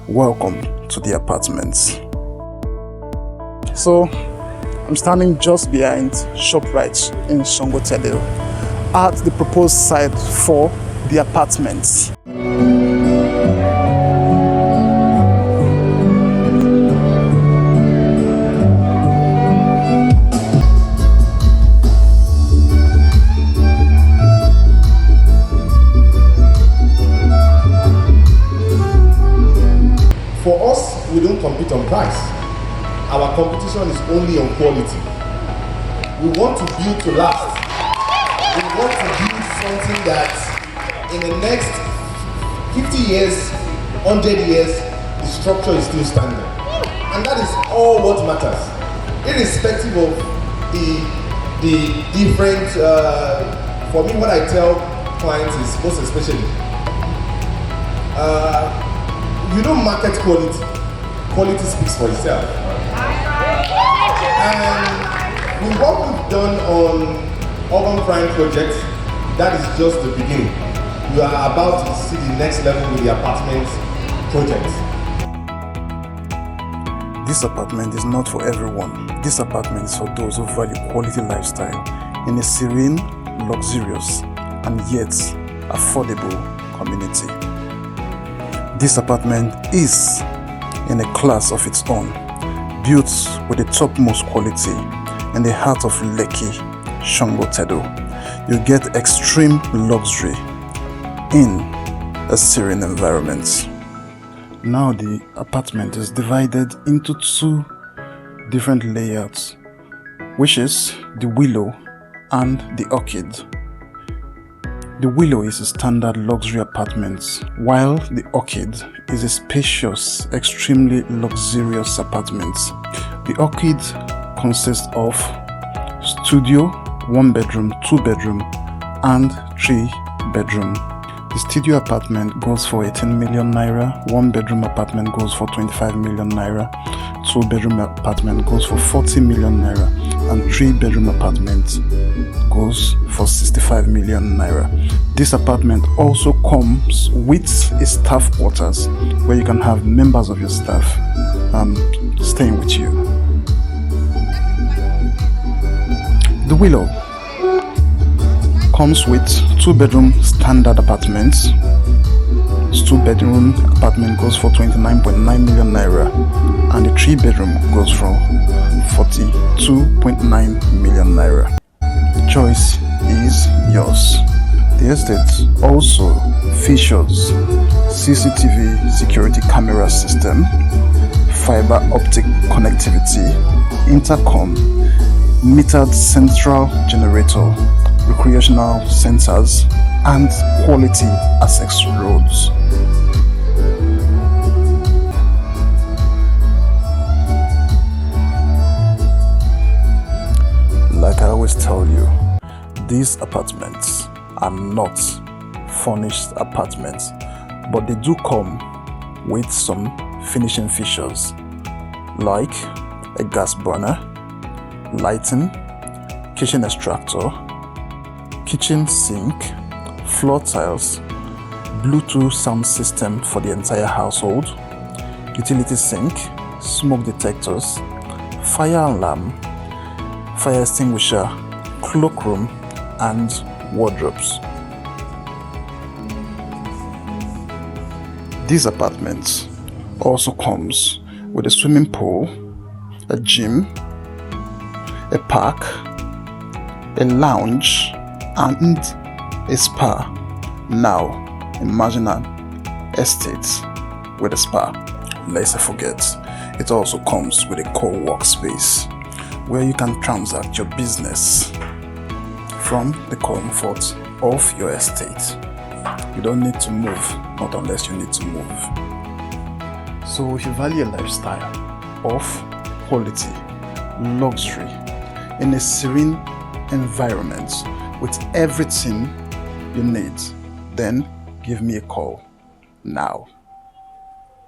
Welcome to the apartments. So, I'm standing just behind ShopRite in sangotedo at the proposed site for the apartments. For us, we don't compete on price. Our competition is only on quality. We want to build to last. We want to build something that in the next 50 years, 100 years, the structure is still standing. And that is all what matters. Irrespective of the different, for me what I tell clients is most especially, you don't market quality. Quality speaks for itself. And with what we've done on urban prime projects, that is just the beginning. We are about to see the next level with the apartment projects. This apartment is not for everyone. This apartment is for those who value quality lifestyle in a serene, luxurious, and yet affordable community. This apartment is in a class of its own, built with the topmost quality in the heart of Lekki, sangotedo. You get extreme luxury in a serene environment. Now the apartment is divided into two different layouts, which is the Willow and the Orchid. The Willow is a standard luxury apartment, while the Orchid is a spacious, extremely luxurious apartment. The Orchid consists of studio, 1 bedroom, 2 bedroom, and 3 bedroom. The studio apartment goes for 18 million naira, 1 bedroom apartment goes for 25 million naira, 2 bedroom apartment goes for 40 million naira, and 3 bedroom apartment goes for 65 million naira. This apartment also comes with a staff quarters where you can have members of your staff staying with you. The Willow comes with 2 bedroom standard apartments. 2 bedroom apartment goes for 29.9 million naira, and the 3 bedroom goes for 42.9 million naira. The choice is yours. The estate also features CCTV security camera system, fiber optic connectivity, intercom, metered central generator, recreational centers, and quality access roads. Like I always tell you, these apartments are not furnished apartments, but they do come with some finishing features like a gas burner, lighting, kitchen extractor, kitchen sink, floor tiles, Bluetooth sound system for the entire household, utility sink, smoke detectors, fire alarm, fire extinguisher, cloakroom, and wardrobes. These apartments also comes with a swimming pool, a gym, a park, a lounge, and a spa. Now, imagine an estate with a spa. Lest I forget, it also comes with a co-workspace where you can transact your business from the comfort of your estate. You don't need to move, not unless you need to move. So if you value a lifestyle of quality, luxury, in a serene environment with everything you need, then give me a call now.